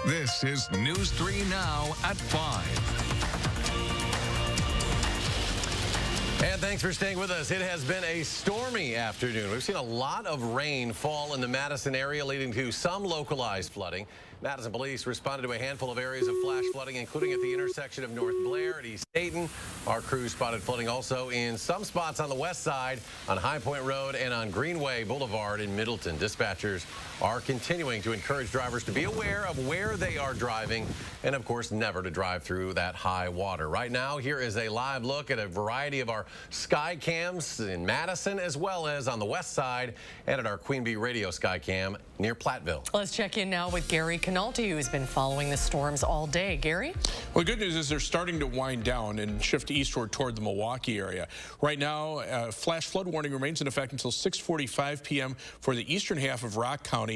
This is News 3 Now at 5. And thanks for staying with us. It has been a stormy afternoon. We've seen a lot of rain fall in the Madison area, leading to some localized flooding. Madison police responded to a handful of areas of flash flooding, including at the intersection of North Blair and East Dayton. Our crew spotted flooding also in some spots on the west side, on High Point Road and on Greenway Boulevard in Middleton. Dispatchers are continuing to encourage drivers to be aware of where they are driving and, of course, never to drive through that high water. Right now, here is a live look at a variety of our sky cams in Madison, as well as on the west side and at our Queen Bee radio sky cam near Platteville. Let's check in now with Gary Canalti, who has been following the storms all day. Gary? Well, the good news is they're starting to wind down and shift eastward toward the Milwaukee area. Right now, flash flood warning remains in effect until 6:45 p.m. for the eastern half of Rock County.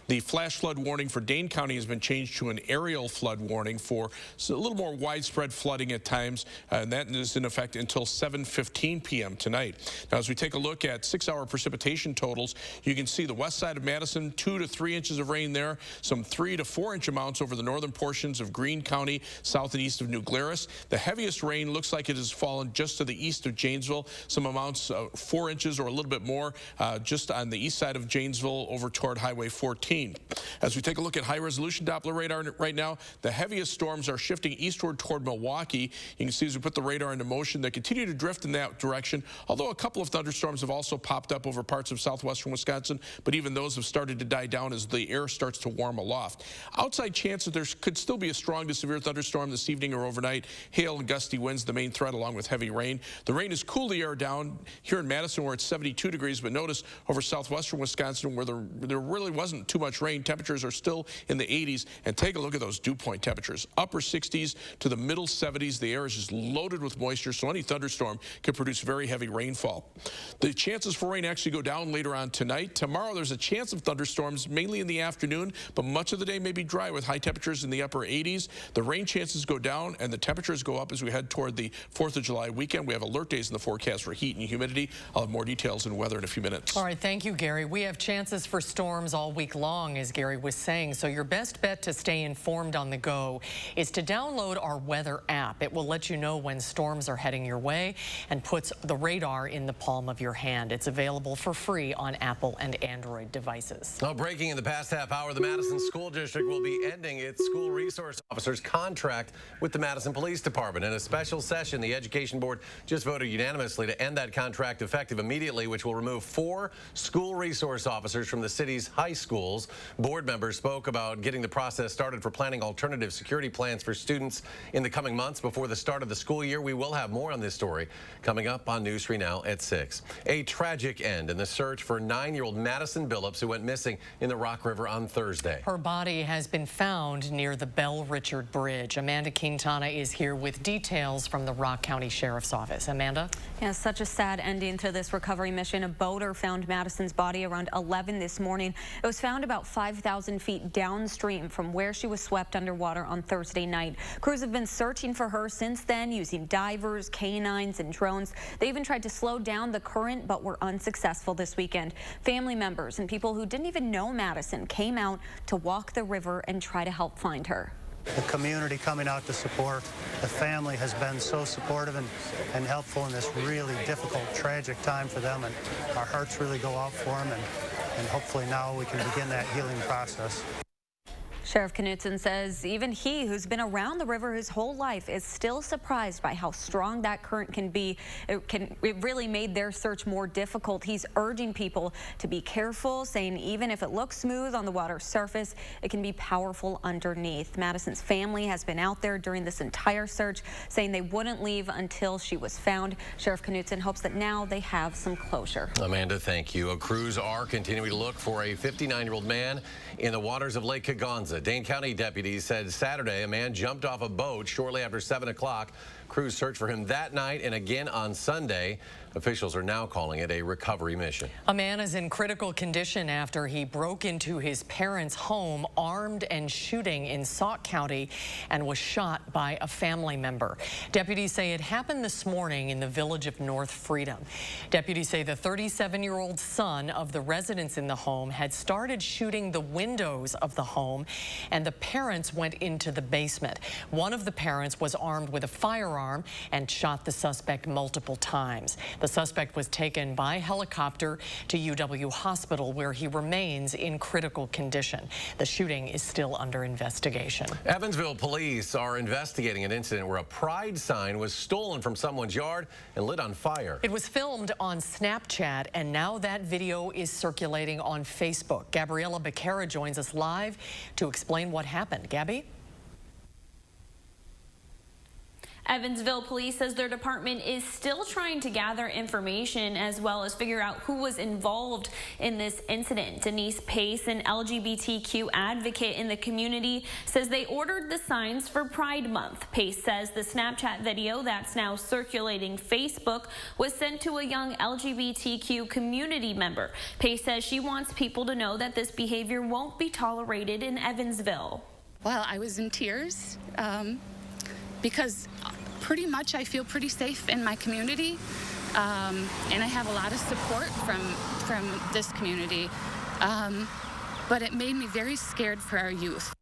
The flash flood warning for Dane County has been changed to an aerial flood warning for a little more widespread flooding at times, and that is in effect until 7:15 p.m. tonight. Now, as we take a look at 6-hour precipitation totals, you can see the west side of Madison, 2 to 3 inches of rain there, some 3 to 4 inch amounts over the northern portions of Greene County, south and east of New Glarus. The heaviest rain looks like it has fallen just to the east of Janesville, some amounts 4 inches or a little bit more just on the east side of Janesville over toward Highway 14. As we take a look at high-resolution Doppler radar right now, the heaviest storms are shifting eastward toward Milwaukee. You can see as we put the radar into motion, they continue to drift in that direction, although a couple of thunderstorms have also popped up over parts of southwestern Wisconsin, but even those have started to die down as the air starts to warm aloft. Outside chance that there could still be a strong to severe thunderstorm this evening or overnight. Hail and gusty winds, the main threat, along with heavy rain. The rain has cooled the air down here in Madison, where it's 72 degrees, but notice over southwestern Wisconsin, where there really wasn't too much rain, temperatures are still in the 80s. And take a look at those dew point temperatures. Upper 60s to the middle 70s. The air is just loaded with moisture, so any thunderstorm can produce very heavy rainfall. The chances for rain actually go down later on tonight. Tomorrow, there's a chance of thunderstorms, mainly in the afternoon, but much of the day may be dry with high temperatures in the upper 80s. The rain chances go down and the temperatures go up as we head toward the 4th of July weekend. We have alert days in the forecast for heat and humidity. I'll have more details in weather in a few minutes. All right, thank you, Gary. We have chances for storms all week long, as Gary was saying, so your best bet to stay informed on the go is to download our weather app. It will let you know when storms are heading your way and puts the radar in the palm of your hand. It's available for free on Apple and Android devices. Now, breaking in the past half hour, the Madison School District will be ending its school resource officer's contract with the Madison Police Department. In a special session, the Education Board just voted unanimously to end that contract effective immediately, which will remove 4 school resource officers from the city's high schools. Board members spoke about getting the process started for planning alternative security plans for students in the coming months before the start of the school year. We will have more on this story coming up on News 3 Now at 6. A tragic end in the search for 9-year-old Madison Billups, who went missing in the Rock River on Thursday. Her body has been found near the Bell Richard Bridge. Amanda Quintana is here with details from the Rock County Sheriff's Office. Amanda? Yeah, such a sad ending to this recovery mission. A boater found Madison's body around 11 this morning. It was found about 5,000 feet downstream from where she was swept underwater on Thursday night. Crews have been searching for her since then using divers, canines, and drones. They even tried to slow down the current but were unsuccessful this weekend. Family members and people who didn't even know Madison came out to walk the river and try to help find her. The community coming out to support. The family has been so supportive and helpful in this really difficult, tragic time for them, and our hearts really go out for them, and hopefully now we can begin that healing process. Sheriff Knutson says even he, who's been around the river his whole life, is still surprised by how strong that current can be. It really made their search more difficult. He's urging people to be careful, saying even if it looks smooth on the water's surface, it can be powerful underneath. Madison's family has been out there during this entire search, saying they wouldn't leave until she was found. Sheriff Knutson hopes that now they have some closure. Amanda, thank you. Crews are continuing to look for a 59-year-old man in the waters of Lake Kagonza. Dane County deputies said Saturday a man jumped off a boat shortly after 7 o'clock Crews searched for him that night and again on Sunday. Officials are now calling it a recovery mission. A man is in critical condition after he broke into his parents' home armed and shooting in Sauk County and was shot by a family member. Deputies say it happened this morning in the village of North Freedom. Deputies say the 37-year-old son of the residents in the home had started shooting the windows of the home, and the parents went into the basement. One of the parents was armed with a firearm and shot the suspect multiple times. The suspect was taken by helicopter to UW Hospital, where he remains in critical condition. The shooting is still under investigation. Evansville police are investigating an incident where a pride sign was stolen from someone's yard and lit on fire. It was filmed on Snapchat, and now that video is circulating on Facebook. Gabriella Becerra joins us live to explain what happened. Gabby? Evansville police says their department is still trying to gather information as well as figure out who was involved in this incident. Denise Pace, an LGBTQ advocate in the community, says they ordered the signs for Pride Month. Pace says the Snapchat video that's now circulating Facebook was sent to a young LGBTQ community member. Pace says she wants people to know that this behavior won't be tolerated in Evansville. Well, I was in tears because pretty much I feel pretty safe in my community, and I have a lot of support from this community, but it made me very scared for our youth.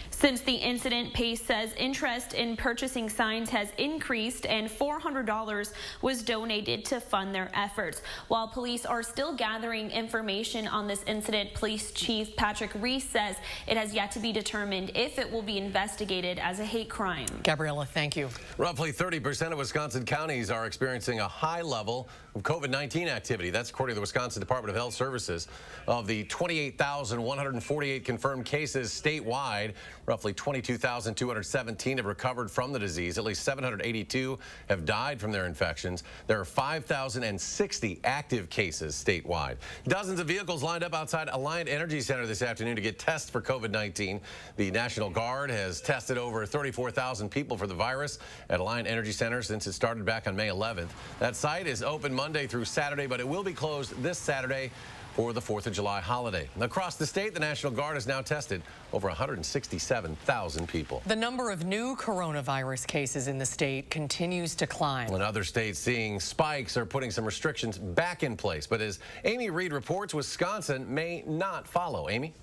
Since the incident, Pace says interest in purchasing signs has increased and $400 was donated to fund their efforts. While police are still gathering information on this incident, Police Chief Patrick Reese says it has yet to be determined if it will be investigated as a hate crime. Gabriella, thank you. Roughly 30% of Wisconsin counties are experiencing a high level of COVID-19 activity. That's according to the Wisconsin Department of Health Services. Of the 28,148 confirmed cases statewide, roughly 22,217 have recovered from the disease. At least 782 have died from their infections. There are 5,060 active cases statewide. Dozens of vehicles lined up outside Alliant Energy Center this afternoon to get tests for COVID-19. The National Guard has tested over 34,000 people for the virus at Alliant Energy Center since it started back on May 11th. That site is open Monday through Saturday, but it will be closed this Saturday for the 4th of July holiday. Across the state, the National Guard has now tested over 167,000 people. The number of new coronavirus cases in the state continues to climb. And other states seeing spikes are putting some restrictions back in place. But as Amy Reed reports, Wisconsin may not follow. Amy?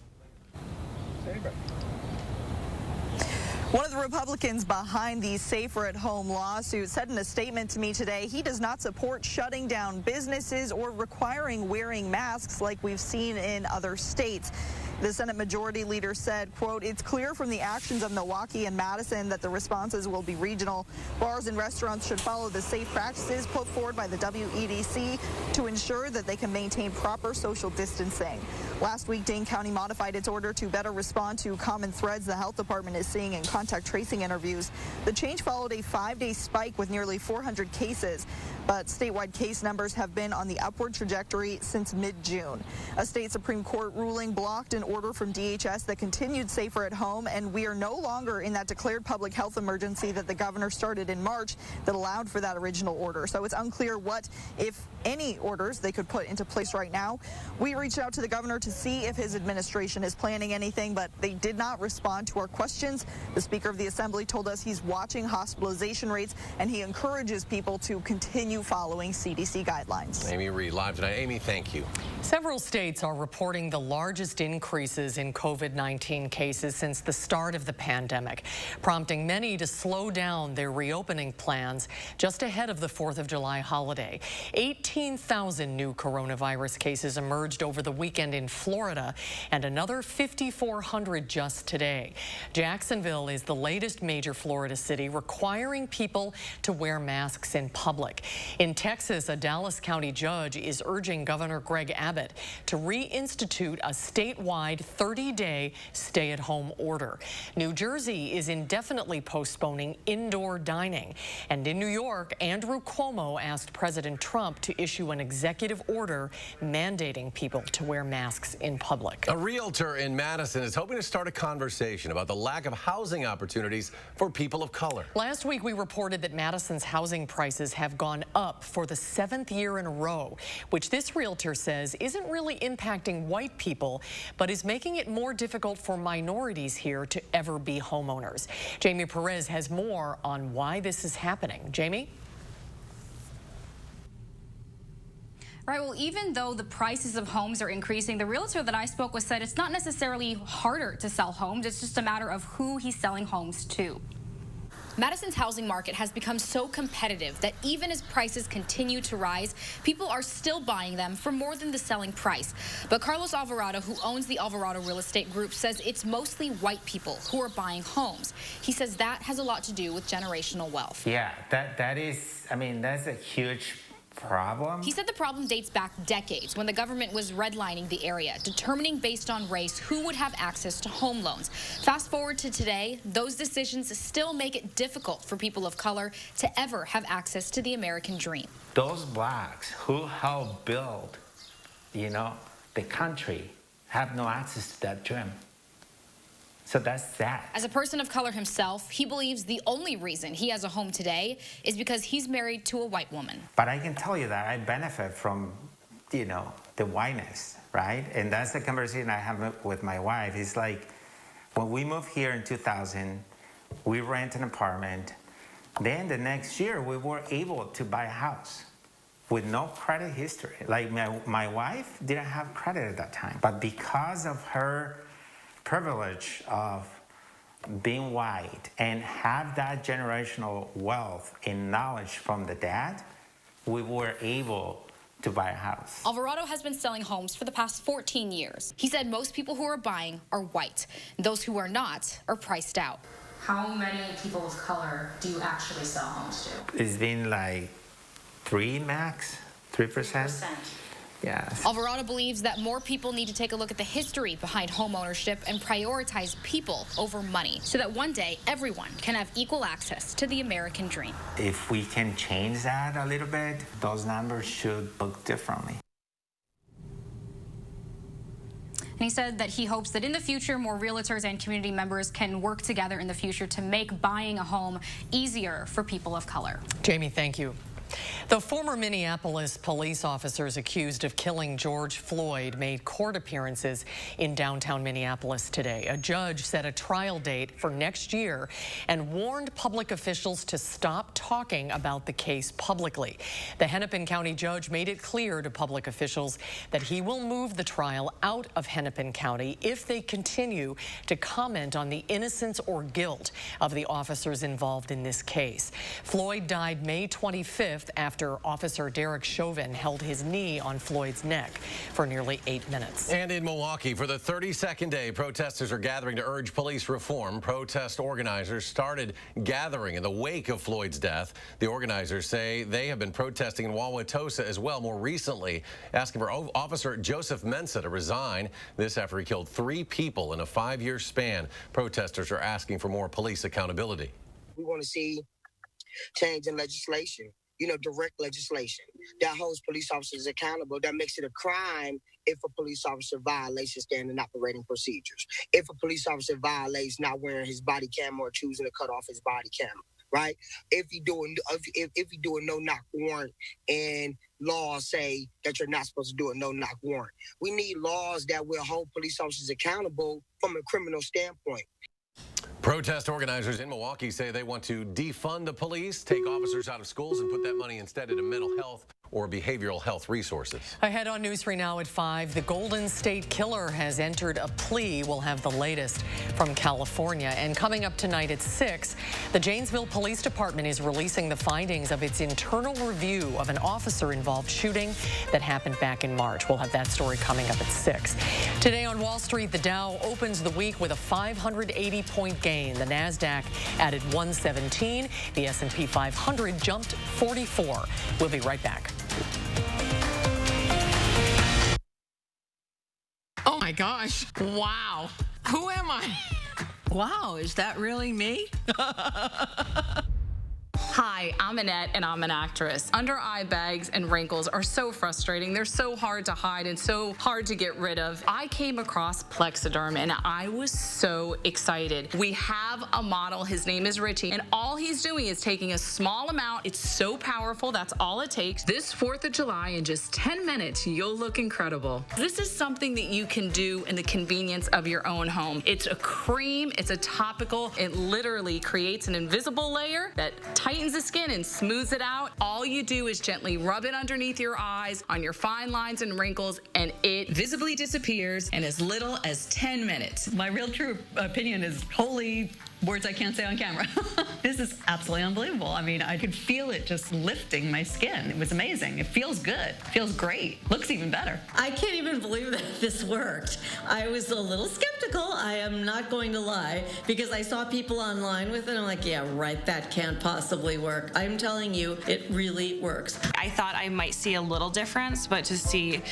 One of the Republicans behind the Safer at Home lawsuit said in a statement to me today he does not support shutting down businesses or requiring wearing masks like we've seen in other states. The Senate Majority Leader said, quote, "It's clear from the actions of Milwaukee and Madison that the responses will be regional. Bars and restaurants should follow the safe practices put forward by the WEDC to ensure that they can maintain proper social distancing." Last week, Dane County modified its order to better respond to common threads the health department is seeing in contact tracing interviews. The change followed a 5-day spike with nearly 400 cases, but statewide case numbers have been on the upward trajectory since mid-June. A state Supreme Court ruling blocked an order from DHS that continued Safer at Home, and we are no longer in that declared public health emergency that the governor started in March that allowed for that original order. So it's unclear what, if any, orders they could put into place right now. We reached out to the governor to see if his administration is planning anything, but they did not respond to our questions. The Speaker of the Assembly told us he's watching hospitalization rates, and he encourages people to continue following CDC guidelines. Amy Reed live tonight. Amy, thank you. Several states are reporting the largest increases in COVID-19 cases since the start of the pandemic, prompting many to slow down their reopening plans just ahead of the 4th of July holiday. 18,000 new coronavirus cases emerged over the weekend in Florida, and another 5,400 just today. Jacksonville is the latest major Florida city requiring people to wear masks in public. In Texas, a Dallas County judge is urging Governor Greg Abbott to reinstitute a statewide 30-day stay-at-home order. New Jersey is indefinitely postponing indoor dining. And in New York, Andrew Cuomo asked President Trump to issue an executive order mandating people to wear masks in public. A realtor in Madison is hoping to start a conversation about the lack of housing opportunities for people of color. Last week, we reported that Madison's housing prices have gone up for the 7th year in a row, which this realtor says isn't really impacting white people, but is making it more difficult for minorities here to ever be homeowners. Jamie Perez has more on why this is happening. Jamie? Right, well, even though the prices of homes are increasing, the realtor that I spoke with said it's not necessarily harder to sell homes, it's just a matter of who he's selling homes to. Madison's housing market has become so competitive that even as prices continue to rise, people are still buying them for more than the selling price. But Carlos Alvarado, who owns the Alvarado Real Estate Group, says it's mostly white people who are buying homes. He says that has a lot to do with generational wealth. Yeah, that is, I mean, that's a huge problem. He said the problem dates back decades when the government was redlining the area, determining based on race who would have access to home loans. Fast forward to today, those decisions still make it difficult for people of color to ever have access to the American dream. Those blacks who helped build, the country have no access to that dream. So that's sad. As a person of color himself, he believes the only reason he has a home today is because he's married to a white woman. But I can tell you that I benefit from, the whiteness, right? And that's the conversation I have with my wife. It's like, when we moved here in 2000, we rent an apartment. Then the next year, we were able to buy a house with no credit history. Like my wife didn't have credit at that time. But because of her privilege of being white and have that generational wealth and knowledge from the dad, we were able to buy a house. Alvarado has been selling homes for the past 14 years. He said most people who are buying are white. Those who are not are priced out. How many people of color do you actually sell homes to? It's been like 3%. 3%. Yes. Alvarado believes that more people need to take a look at the history behind home ownership and prioritize people over money so that one day everyone can have equal access to the American dream. If we can change that a little bit, those numbers should look differently. And he said that he hopes that in the future, more realtors and community members can work together in the future to make buying a home easier for people of color. Jamie, thank you. The former Minneapolis police officers accused of killing George Floyd made court appearances in downtown Minneapolis today. A judge set a trial date for next year and warned public officials to stop talking about the case publicly. The Hennepin County judge made it clear to public officials that he will move the trial out of Hennepin County if they continue to comment on the innocence or guilt of the officers involved in this case. Floyd died May 25th after Officer Derek Chauvin held his knee on Floyd's neck for nearly 8 minutes. And in Milwaukee, for the 32nd day, protesters are gathering to urge police reform. Protest organizers started gathering in the wake of Floyd's death. The organizers say they have been protesting in Wauwatosa as well more recently, asking for Officer Joseph Mensah to resign. This after he killed 3 people in a 5-year span. Protesters are asking for more police accountability. We want to see change in legislation. Direct legislation that holds police officers accountable, that makes it a crime if a police officer violates his standard operating procedures. If a police officer violates not wearing his body cam or choosing to cut off his body cam, right? If you do a no-knock warrant and laws say that you're not supposed to do a no-knock warrant. We need laws that will hold police officers accountable from a criminal standpoint. Protest organizers in Milwaukee say they want to defund the police, take officers out of schools, and put that money instead into mental health. or behavioral health resources. Ahead on News 3 Now at 5, the Golden State Killer has entered a plea. We'll have the latest from California. And coming up tonight at 6, the Janesville Police Department is releasing the findings of its internal review of an officer-involved shooting that happened back in March. We'll have that story coming up at 6. Today on Wall Street, the Dow opens the week with a 580-point gain. The NASDAQ added 117. The S&P 500 jumped 44. We'll be right back. Oh my gosh. Wow. Who am I? Wow, is that really me? Hi, I'm Annette, and I'm an actress. Under eye bags and wrinkles are so frustrating. They're so hard to hide and so hard to get rid of. I came across Plexiderm, and I was so excited. We have a model. His name is Richie, and all he's doing is taking a small amount. It's so powerful. That's all it takes. This 4th of July, in just 10 minutes, you'll look incredible. This is something that you can do in the convenience of your own home. It's a cream. It's a topical. It literally creates an invisible layer that tightens the skin and smooths it out. All you do is gently rub it underneath your eyes, on your fine lines and wrinkles, and it visibly disappears in as little as 10 minutes. My real true opinion is holy words I can't say on camera. This is absolutely unbelievable. I mean, I could feel it just lifting my skin. It was amazing. It feels good. It feels great. Looks even better. I can't even believe that this worked. I was a little skeptical, I am not going to lie, because I saw people online with it, and I'm like, yeah, right, that can't possibly work. I'm telling you, it really works. I thought I might see a little difference, but to see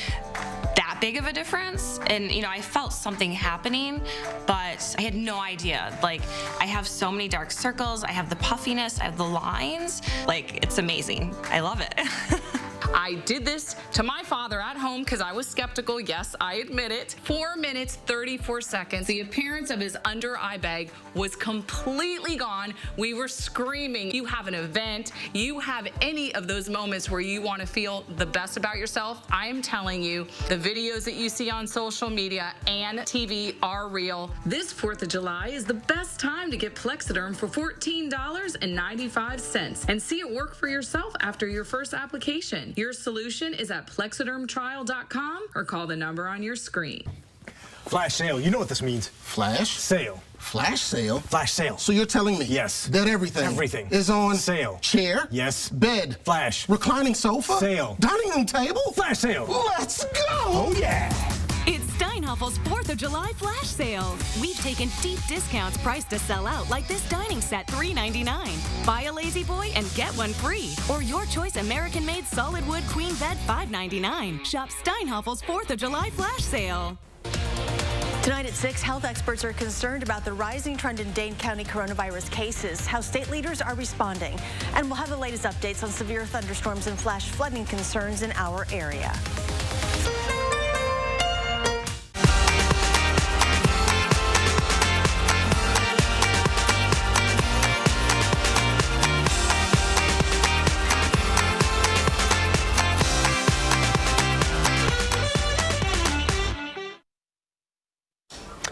that big of a difference, and I felt something happening, but I had no idea. Like, I have so many dark circles, I have the puffiness, I have the lines. Like, it's amazing. I love it. I did this to my father at home because I was skeptical. Yes, I admit it. 4 minutes, 34 seconds. The appearance of his under eye bag was completely gone. We were screaming. You have an event, you have any of those moments where you want to feel the best about yourself. I am telling you, the videos that you see on social media and TV are real. This 4th of July is the best time to get Plexiderm for $14.95 and see it work for yourself after your first application. Your solution is at plexidermtrial.com or call the number on your screen. Flash sale. You know what this means. Flash? Sale. Flash sale? Flash sale. So you're telling me yes that everything is on sale? Chair? Yes. Bed? Flash. Reclining sofa? Sale. Dining room table? Flash sale. Let's go! Oh yeah! It's Steinhaffel's 4th of July flash sale. We've taken deep discounts priced to sell out, like this dining set, $3.99. Buy a Lazy Boy and get one free. Or your choice American-made solid wood queen bed, $5.99. Shop Steinhaffel's 4th of July flash sale. Tonight at 6, health experts are concerned about the rising trend in Dane County coronavirus cases, how state leaders are responding, and we'll have the latest updates on severe thunderstorms and flash flooding concerns in our area.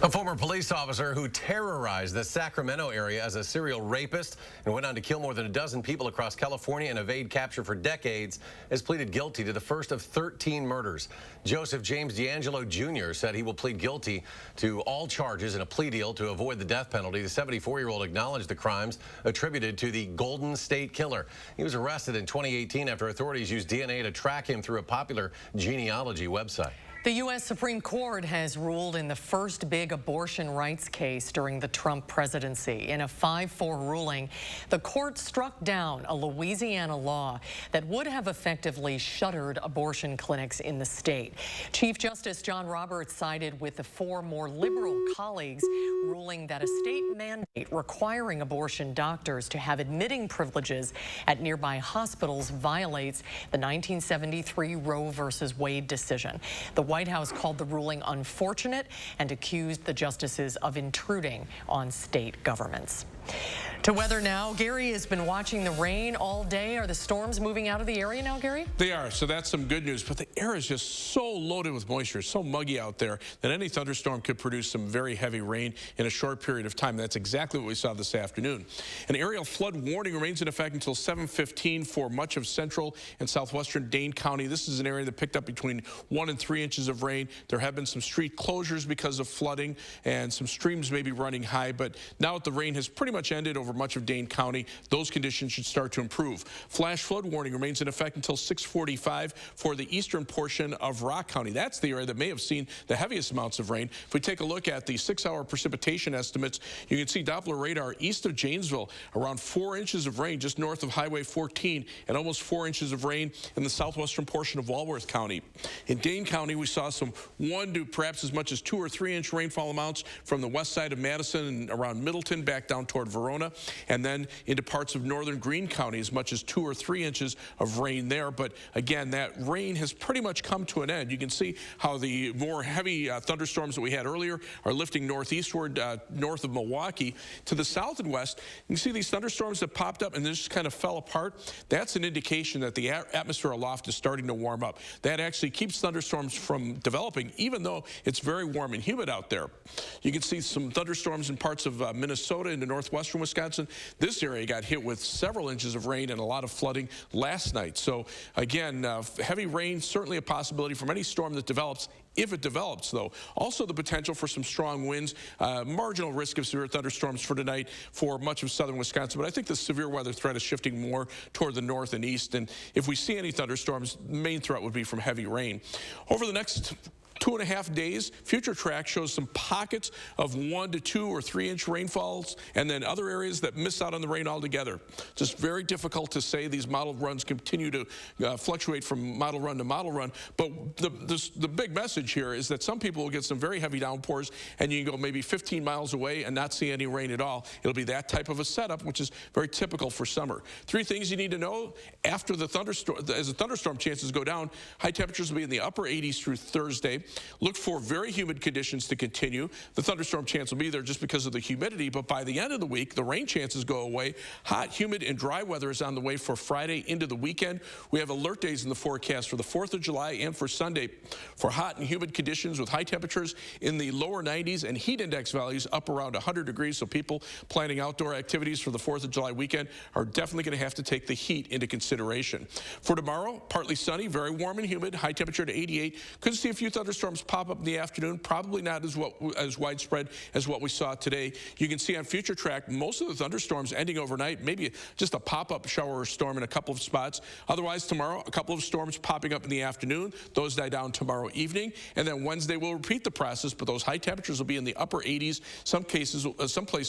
A former police officer who terrorized the Sacramento area as a serial rapist and went on to kill more than a dozen people across California and evade capture for decades has pleaded guilty to the first of 13 murders. Joseph James D'Angelo Jr. said he will plead guilty to all charges in a plea deal to avoid the death penalty. The 74-year-old acknowledged the crimes attributed to the Golden State Killer. He was arrested in 2018 after authorities used DNA to track him through a popular genealogy website. The U.S. Supreme Court has ruled in the first big abortion rights case during the Trump presidency. In a 5-4 ruling, the court struck down a Louisiana law that would have effectively shuttered abortion clinics in the state. Chief Justice John Roberts sided with the 4 more liberal colleagues, ruling that a state mandate requiring abortion doctors to have admitting privileges at nearby hospitals violates the 1973 Roe v. Wade decision. The White House called the ruling unfortunate and accused the justices of intruding on state governments. To weather now, Gary has been watching the rain all day. Are the storms moving out of the area now, Gary? They are, so that's some good news. But the air is just so loaded with moisture, so muggy out there, that any thunderstorm could produce some very heavy rain in a short period of time. That's exactly what we saw this afternoon. An aerial flood warning remains in effect until 7:15 for much of central and southwestern Dane County. This is an area that picked up between 1 and 3 inches of rain. There have been some street closures because of flooding, and some streams may be running high. But now that the rain has pretty much ended over much of Dane County, those conditions should start to improve. Flash flood warning remains in effect until 6:45 for the eastern portion of Rock County. That's the area that may have seen the heaviest amounts of rain. If we take a look at the 6-hour precipitation estimates, you can see Doppler radar east of Janesville, around 4 inches of rain just north of Highway 14, and almost 4 inches of rain in the southwestern portion of Walworth County. In Dane County, we saw some 1 to perhaps as much as 2 or 3 inch rainfall amounts from the west side of Madison and around Middleton back down toward Verona, and then into parts of northern Greene County, as much as 2 or 3 inches of rain there. But again, that rain has pretty much come to an end. You can see how the more heavy thunderstorms that we had earlier are lifting northeastward, north of Milwaukee. To the south and west, you can see these thunderstorms that popped up and just kind of fell apart. That's an indication that the atmosphere aloft is starting to warm up. That actually keeps thunderstorms from developing, even though it's very warm and humid out there. You can see some thunderstorms in parts of Minnesota into northwestern Wisconsin. This area got hit with several inches of rain and a lot of flooding last night. So again, heavy rain, certainly a possibility from any storm that develops, if it develops, though. Also the potential for some strong winds, marginal risk of severe thunderstorms for tonight for much of southern Wisconsin. But I think the severe weather threat is shifting more toward the north and east. And if we see any thunderstorms, the main threat would be from heavy rain. Over the next 2.5 days, Future Track shows some pockets of 1 to 2 or 3 inch rainfalls, and then other areas that miss out on the rain altogether. Just very difficult to say. These model runs continue to fluctuate from model run to model run. But the big message here is that some people will get some very heavy downpours, and you can go maybe 15 miles away and not see any rain at all. It'll be that type of a setup, which is very typical for summer. 3 things you need to know after the thunderstorm. As the thunderstorm chances go down, high temperatures will be in the upper 80s through Thursday. Look for very humid conditions to continue. The thunderstorm chance will be there just because of the humidity, but by the end of the week, the rain chances go away. Hot, humid, and dry weather is on the way for Friday into the weekend. We have alert days in the forecast for the 4th of July and for Sunday for hot and humid conditions with high temperatures in the lower 90s and heat index values up around 100 degrees. So people planning outdoor activities for the 4th of July weekend are definitely going to have to take the heat into consideration. For tomorrow, partly sunny, very warm and humid, high temperature to 88. Could see a few thunderstorms pop up in the afternoon, probably not as widespread as what we saw today. You can see on Future Track, most of the thunderstorms ending overnight, maybe just a pop-up shower or storm in a couple of spots. Otherwise, tomorrow, a couple of storms popping up in the afternoon. Those die down tomorrow evening. And then Wednesday, we'll repeat the process, but those high temperatures will be in the upper 80s. Some places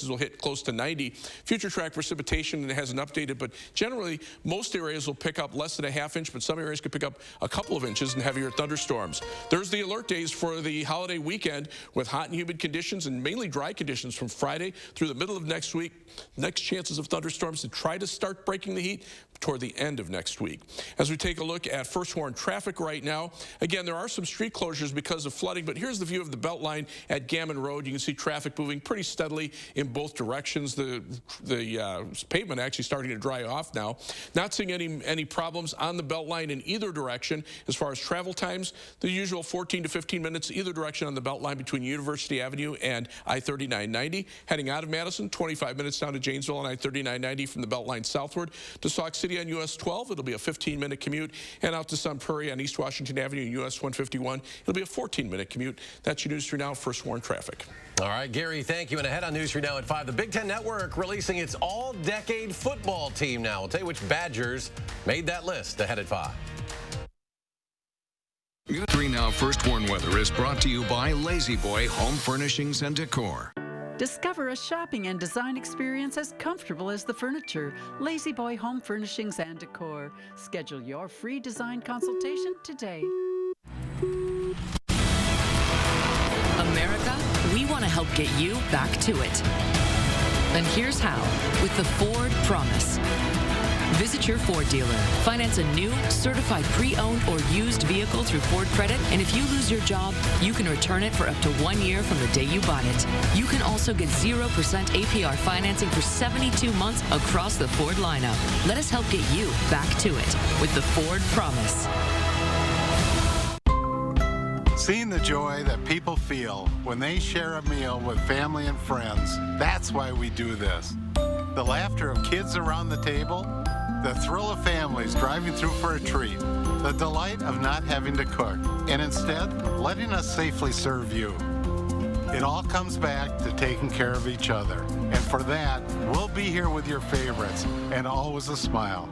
will hit close to 90. Future Track precipitation hasn't updated, but generally, most areas will pick up less than a half inch, but some areas could pick up a couple of inches in heavier thunderstorms. There's the alert days for the holiday weekend with hot and humid conditions and mainly dry conditions from Friday through the middle of next week. Next chances of thunderstorms to try to start breaking the heat toward the end of next week. As we take a look at First Warn traffic right now, again, there are some street closures because of flooding, but here's the view of the Beltline at Gammon Road. You can see traffic moving pretty steadily in both directions. The pavement actually starting to dry off now. Not seeing any problems on the Beltline in either direction. As far as travel times, the usual 14 to 15 minutes either direction on the Beltline between University Avenue and I-3990. Heading out of Madison, 25 minutes down to Janesville on I-3990 from the Beltline southward. To Sauk City on US 12, it'll be a 15-minute commute. And out to Sun Prairie on East Washington Avenue and US 151, it'll be a 14-minute commute. That's your News 3 Now First Warn traffic. All right, Gary, thank you. And ahead on News 3 Now at 5, the Big Ten Network releasing its all-decade football team now. We'll tell you which Badgers made that list ahead at 5. News 3 Now First Warn Weather is brought to you by Lazy Boy Home Furnishings and Decor. Discover a shopping and design experience as comfortable as the furniture. Lazy Boy Home Furnishings and Decor. Schedule your free design consultation today. America, we want to help get you back to it. And here's how, with the Ford Promise. Visit your Ford dealer. Finance a new, certified pre-owned or used vehicle through Ford Credit, and if you lose your job, you can return it for up to 1 year from the day you bought it. You can also get 0% APR financing for 72 months across the Ford lineup. Let us help get you back to it with the Ford Promise. Seeing the joy that people feel when they share a meal with family and friends, that's why we do this. The laughter of kids around the table, the thrill of families driving through for a treat, the delight of not having to cook, and instead letting us safely serve you. It all comes back to taking care of each other. And for that, we'll be here with your favorites and always a smile.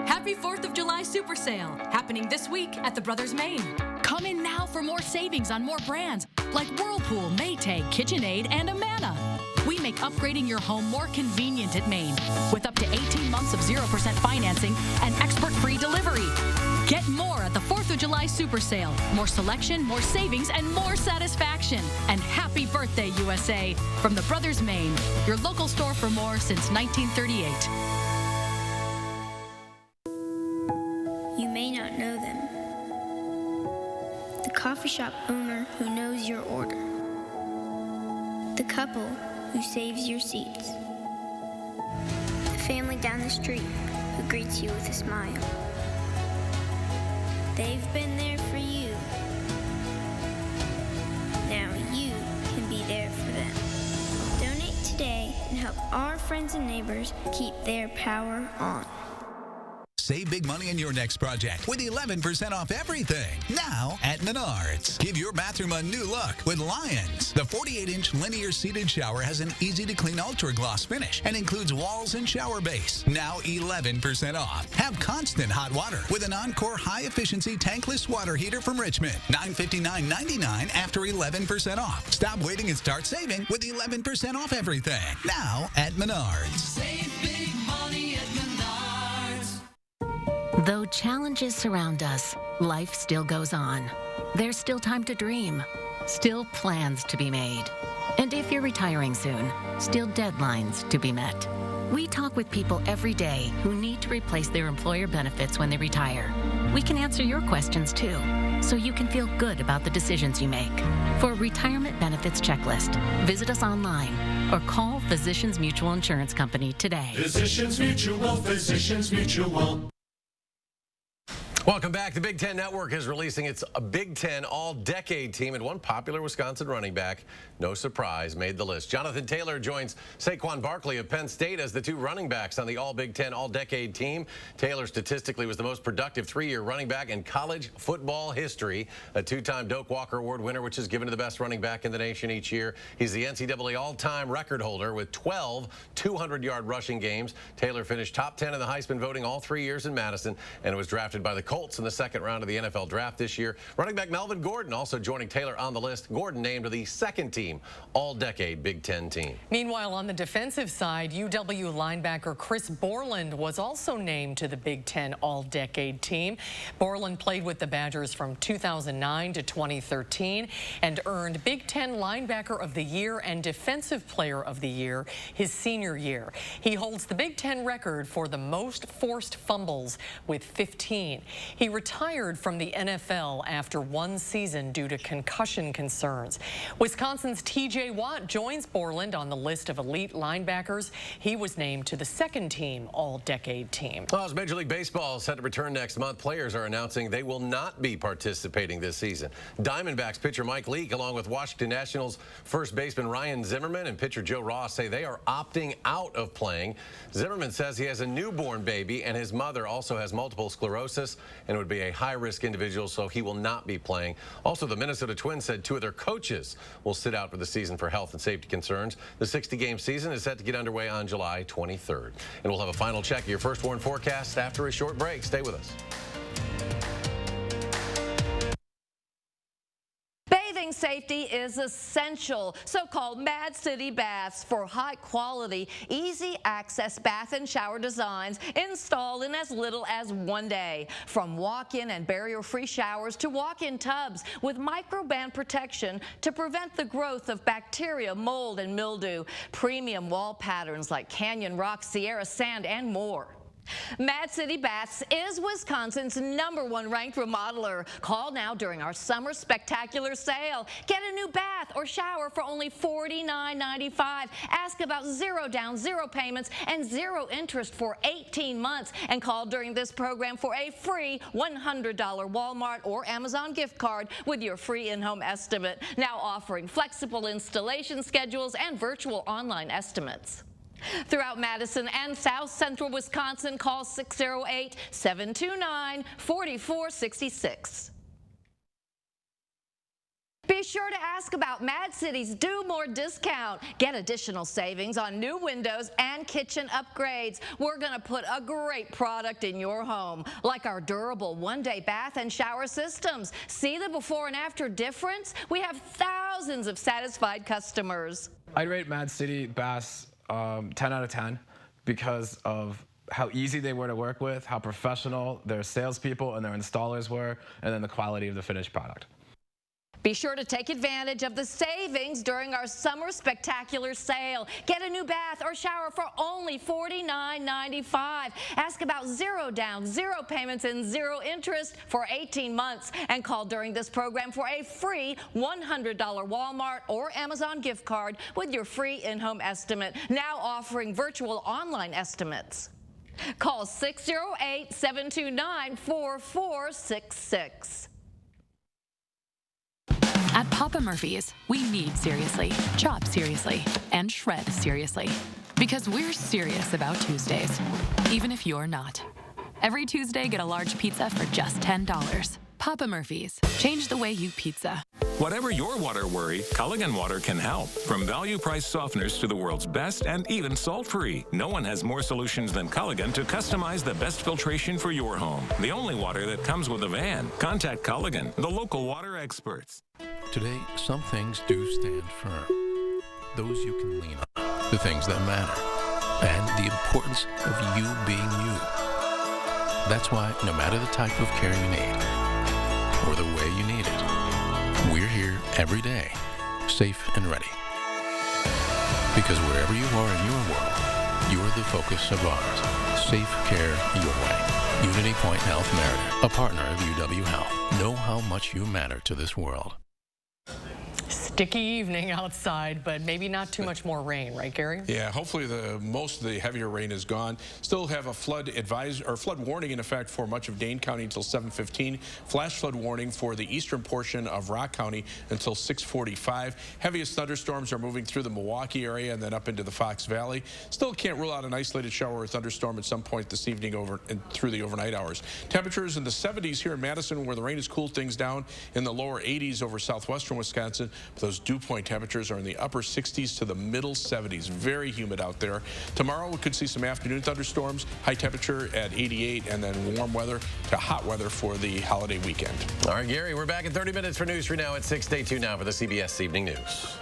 Happy 4th of July Super Sale, happening this week at the Brothers Maine. Come in now for more savings on more brands like Whirlpool, Maytag, KitchenAid, and Amana. We make upgrading your home more convenient at Maine with up to 18 months of 0% financing and expert-free delivery. Get more at the 4th of July Super Sale. More selection, more savings, and more satisfaction. And happy birthday, USA, from the Brothers Maine, your local store for more since 1938. You may not know them. The coffee shop owner who knows your order. The couple who saves your seats. The family down the street who greets you with a smile. They've been there for you. Now you can be there for them. Donate today and help our friends and neighbors keep their power on. Save big money in your next project with 11% off everything. Now at Menards. Give your bathroom a new look with Lions. The 48-inch linear seated shower has an easy-to-clean ultra-gloss finish and includes walls and shower base. Now 11% off. Have constant hot water with an Encore high-efficiency tankless water heater from Richmond. $959.99 after 11% off. Stop waiting and start saving with 11% off everything. Now at Menards. Save big money at Menards. Though challenges surround us, life still goes on. There's still time to dream, still plans to be made. And if you're retiring soon, still deadlines to be met. We talk with people every day who need to replace their employer benefits when they retire. We can answer your questions too, so you can feel good about the decisions you make. For a retirement benefits checklist, visit us online or call Physicians Mutual Insurance Company today. Physicians Mutual, Physicians Mutual. Welcome back. The Big Ten Network is releasing its Big Ten All-Decade team, and one popular Wisconsin running back, no surprise, made the list. Jonathan Taylor joins Saquon Barkley of Penn State as the two running backs on the All-Big Ten All-Decade team. Taylor statistically was the most productive three-year running back in college football history, a two-time Doak Walker Award winner, which is given to the best running back in the nation each year. He's the NCAA all-time record holder with 12 200-yard rushing games. Taylor finished top 10 in the Heisman voting all 3 years in Madison and was drafted by the Colts in the second round of the NFL draft this year. Running back Melvin Gordon also joining Taylor on the list. Gordon named to the second team All-Decade Big Ten team. Meanwhile, on the defensive side, UW linebacker Chris Borland was also named to the Big Ten All-Decade team. Borland played with the Badgers from 2009 to 2013 and earned Big Ten Linebacker of the Year and Defensive Player of the Year his senior year. He holds the Big Ten record for the most forced fumbles with 15. He retired from the NFL after one season due to concussion concerns. Wisconsin's T.J. Watt joins Borland on the list of elite linebackers. He was named to the second team All-Decade team. Well, as Major League Baseball is set to return next month, players are announcing they will not be participating this season. Diamondbacks pitcher Mike Leake, along with Washington Nationals first baseman Ryan Zimmerman and pitcher Joe Ross, say they are opting out of playing. Zimmerman says he has a newborn baby and his mother also has multiple sclerosis and would be a high-risk individual, so he will not be playing. Also, the Minnesota Twins said two of their coaches will sit out for the season for health and safety concerns. The 60-game season is set to get underway on July 23rd. And we'll have a final check of your first warn forecast after a short break. Stay with us. Bathing safety is essential. So-called Mad City Baths for high-quality, easy-access bath and shower designs installed in as little as 1 day. From walk-in and barrier-free showers to walk-in tubs with microban protection to prevent the growth of bacteria, mold, and mildew. Premium wall patterns like Canyon Rock, Sierra Sand, and more. Mad City Baths is Wisconsin's #1 ranked remodeler. Call now during our summer spectacular sale. Get a new bath or shower for only $49.95. Ask about 0 down, 0 payments, and 0 interest for 18 months. And call during this program for a free $100 Walmart or Amazon gift card with your free in-home estimate. Now offering flexible installation schedules and virtual online estimates. Throughout Madison and South Central Wisconsin, call 608-729-4466. Be sure to ask about Mad City's Do More discount. Get additional savings on new windows and kitchen upgrades. We're going to put a great product in your home, like our durable one-day bath and shower systems. See the before and after difference? We have thousands of satisfied customers. I'd rate Mad City Baths 10 out of 10 because of how easy they were to work with, how professional their salespeople and their installers were, and then the quality of the finished product. Be sure to take advantage of the savings during our summer spectacular sale. Get a new bath or shower for only $49.95. Ask about 0 down, 0 payments, and 0 interest for 18 months. And call during this program for a free $100 Walmart or Amazon gift card with your free in-home estimate. Now offering virtual online estimates. Call 608-729-4466. At Papa Murphy's, we knead seriously, chop seriously, and shred seriously. Because we're serious about Tuesdays, even if you're not. Every Tuesday, get a large pizza for just $10. Papa Murphy's. Change the way you pizza. Whatever your water worry, Culligan Water can help. From value-priced softeners to the world's best and even salt-free. No one has more solutions than Culligan to customize the best filtration for your home. The only water that comes with a van. Contact Culligan, the local water experts. Today, some things do stand firm. Those you can lean on. The things that matter. And the importance of you being you. That's why, no matter the type of care you need, or the way you need it, we're here every day, safe and ready. Because wherever you are in your world, you're the focus of ours. Safe care your way. Unity Point Health Meriden, a partner of UW Health. Know how much you matter to this world. Sticky evening outside, but maybe not too much more rain, right, Gary? Yeah, hopefully most of the heavier rain is gone. Still have a flood warning in effect for much of Dane County until 7:15. Flash flood warning for the eastern portion of Rock County until 6:45. Heaviest thunderstorms are moving through the Milwaukee area and then up into the Fox Valley. Still can't rule out an isolated shower or thunderstorm at some point this evening and through the overnight hours. Temperatures in the 70s here in Madison, where the rain has cooled things down, in the lower 80s over southwestern Wisconsin. Those dew point temperatures are in the upper 60s to the middle 70s. Very humid out there. Tomorrow we could see some afternoon thunderstorms, high temperature at 88, and then warm weather to hot weather for the holiday weekend. All right, Gary, we're back in 30 minutes for News 3 Now at 6. Stay tuned now for the CBS Evening News.